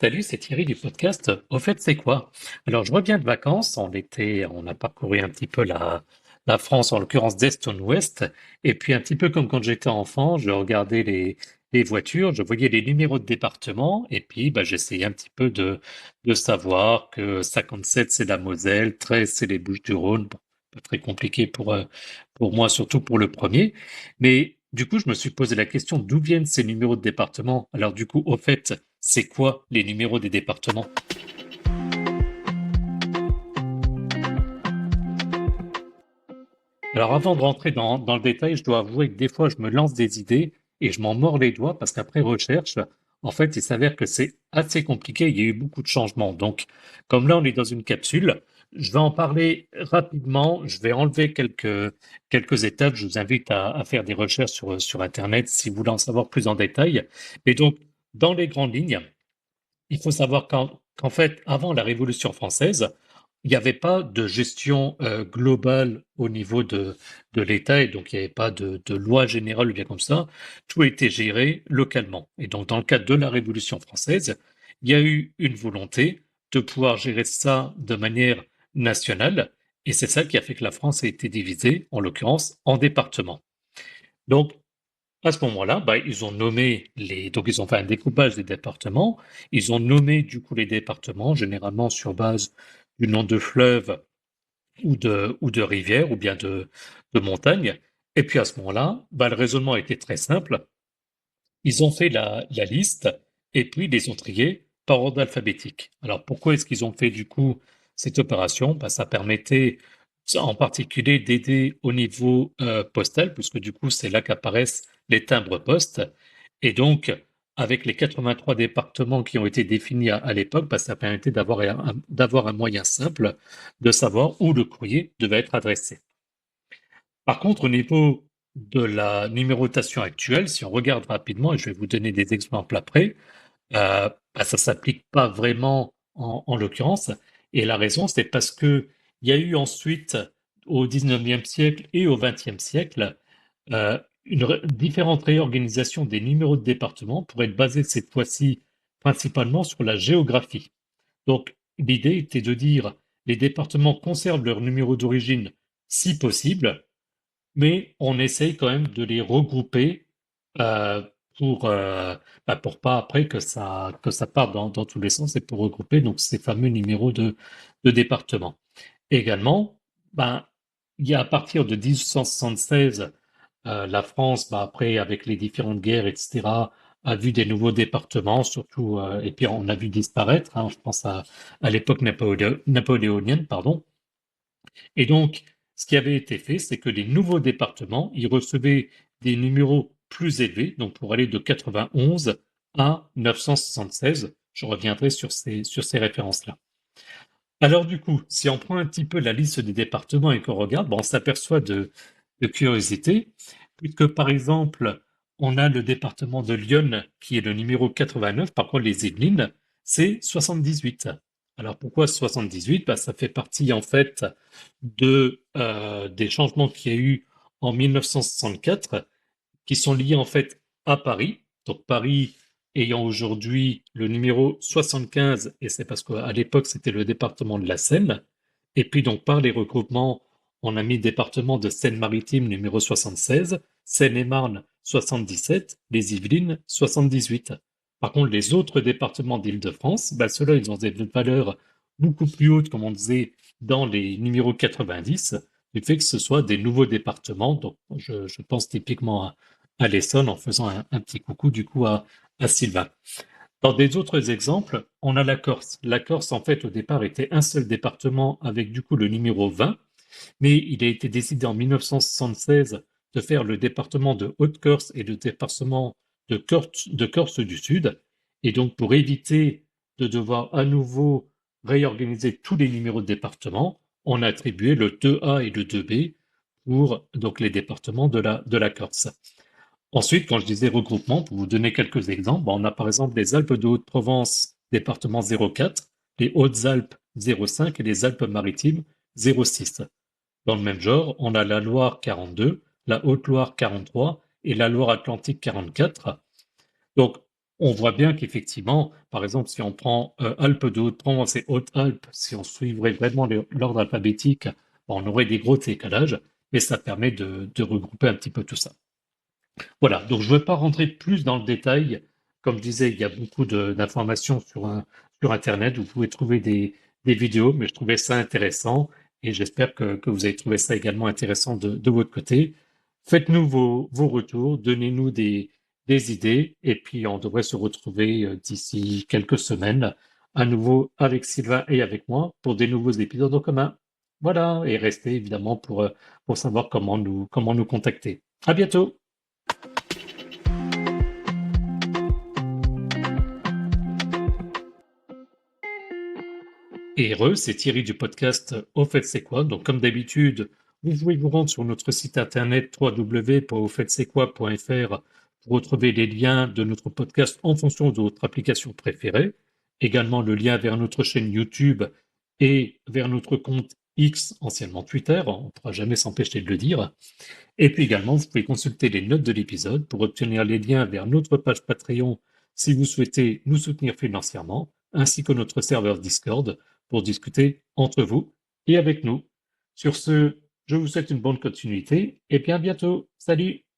Salut, c'est Thierry du podcast. Au fait, c'est quoi? Alors, je reviens de vacances. On a parcouru un petit peu la France, en l'occurrence d'est en ouest. Et puis, un petit peu comme quand j'étais enfant, je regardais les voitures, je voyais les numéros de département. Et puis, bah, j'essayais un petit peu de savoir que 57, c'est la Moselle, 13, c'est les Bouches-du-Rhône. Bon, pas très compliqué pour moi, surtout pour le premier. Mais du coup, je me suis posé la question d'où viennent ces numéros de département. Alors, du coup, au fait, c'est quoi les numéros des départements? Alors avant de rentrer dans le détail, je dois avouer que des fois je me lance des idées et je m'en mords les doigts parce qu'après recherche, en fait, il s'avère que c'est assez compliqué. Il y a eu beaucoup de changements. Donc, comme là, on est dans une capsule, je vais en parler rapidement. Je vais enlever quelques étapes. Je vous invite à faire des recherches sur Internet si vous voulez en savoir plus en détail. Et donc, dans les grandes lignes, il faut savoir qu'en fait, avant la Révolution française, il n'y avait pas de gestion globale au niveau de l'État et donc il n'y avait pas de loi générale ou bien comme ça. Tout était géré localement. Et donc dans le cadre de la Révolution française, il y a eu une volonté de pouvoir gérer ça de manière nationale et c'est ça qui a fait que la France a été divisée, en l'occurrence, en départements. Donc à ce moment-là, bah, donc ils ont fait un découpage des départements. Ils ont nommé du coup les départements, généralement sur base du nom de fleuve ou de rivière ou bien de montagne. Et puis à ce moment-là, bah, le raisonnement était très simple. Ils ont fait la liste et puis les ont triés par ordre alphabétique. Alors pourquoi est-ce qu'ils ont fait du coup cette opération? Bah, ça permettait en particulier d'aider au niveau postal, puisque du coup c'est là qu'apparaissent les timbres postes. Et donc, avec les 83 départements qui ont été définis à l'époque, bah, ça permettait d'avoir un moyen simple de savoir où le courrier devait être adressé. Par contre, au niveau de la numérotation actuelle, si on regarde rapidement, et je vais vous donner des exemples après, bah, ça s'applique pas vraiment en l'occurrence. Et la raison, c'est parce que il y a eu ensuite, au 19e siècle et au 20e siècle, différentes réorganisations des numéros de département pour être basées cette fois-ci principalement sur la géographie. Donc, l'idée était de dire les départements conservent leur numéro d'origine si possible, mais on essaye quand même de les regrouper euh, pour pas après que ça parte dans tous les sens et pour regrouper donc ces fameux numéros de département. Également, ben, il y a à partir de 1876, la France, ben, après avec les différentes guerres, etc., a vu des nouveaux départements, surtout, et puis on a vu disparaître, hein, je pense à l'époque napoléonienne, pardon. Et donc, ce qui avait été fait, c'est que les nouveaux départements, ils recevaient des numéros plus élevés, donc pour aller de 91 à 976. Je reviendrai sur ces références-là. Alors du coup, si on prend un petit peu la liste des départements et qu'on regarde, bon, on s'aperçoit de curiosité, puisque par exemple, on a le département de l'Yonne qui est le numéro 89, par contre les Yvelines, c'est 78. Alors pourquoi 78? Bah, ça fait partie en fait des changements qu'il y a eu en 1964 qui sont liés en fait à Paris. Donc Paris ayant aujourd'hui le numéro 75, et c'est parce qu'à l'époque c'était le département de la Seine. Et puis donc par les regroupements, on a mis le département de Seine-Maritime numéro 76, Seine-et-Marne 77, les Yvelines 78. Par contre, les autres départements d'Île-de-France, bah, ceux-là, ils ont des valeurs beaucoup plus hautes, comme on disait, dans les numéros 90, du fait que ce soit des nouveaux départements. Donc, je pense typiquement à l'Essonne en faisant un petit coucou du coup à Sylvain. Dans des autres exemples, on a la Corse. La Corse, en fait, au départ, était un seul département avec du coup le numéro 20, mais il a été décidé en 1976 de faire le département de Haute-Corse et le département de Corse du Sud. Et donc, pour éviter de devoir à nouveau réorganiser tous les numéros de département, on a attribué le 2A et le 2B pour donc les départements de la Corse. Ensuite, quand je disais regroupement, pour vous donner quelques exemples, on a par exemple les Alpes de Haute-Provence, département 04, les Hautes-Alpes 05 et les Alpes-Maritimes 06. Dans le même genre, on a la Loire 42, la Haute-Loire 43 et la Loire-Atlantique 44. Donc, On voit bien qu'effectivement, par exemple, si on prend Alpes de Haute-Provence et Hautes-Alpes, si on suivrait vraiment l'ordre alphabétique, on aurait des gros décalages, mais ça permet de regrouper un petit peu tout ça. Voilà, donc je ne veux pas rentrer plus dans le détail. Comme je disais, il y a beaucoup d'informations sur Internet. Vous pouvez trouver des vidéos, mais je trouvais ça intéressant et j'espère que vous avez trouvé ça également intéressant de votre côté. Faites-nous vos retours, donnez-nous des idées et puis on devrait se retrouver d'ici quelques semaines à nouveau avec Sylvain et avec moi pour des nouveaux épisodes en commun. Voilà, et restez évidemment pour savoir comment nous contacter. À bientôt! Et heureux, c'est Thierry du podcast Au fait c'est quoi. Donc comme d'habitude, vous pouvez vous rendre sur notre site internet www.aufaites-c'est-quoi.fr pour retrouver les liens de notre podcast en fonction de votre application préférée. Également le lien vers notre chaîne YouTube et vers notre compte X, anciennement Twitter, on ne pourra jamais s'empêcher de le dire. Et puis également, vous pouvez consulter les notes de l'épisode pour obtenir les liens vers notre page Patreon si vous souhaitez nous soutenir financièrement, ainsi que notre serveur Discord pour discuter entre vous et avec nous. Sur ce, je vous souhaite une bonne continuité et bien bientôt. Salut!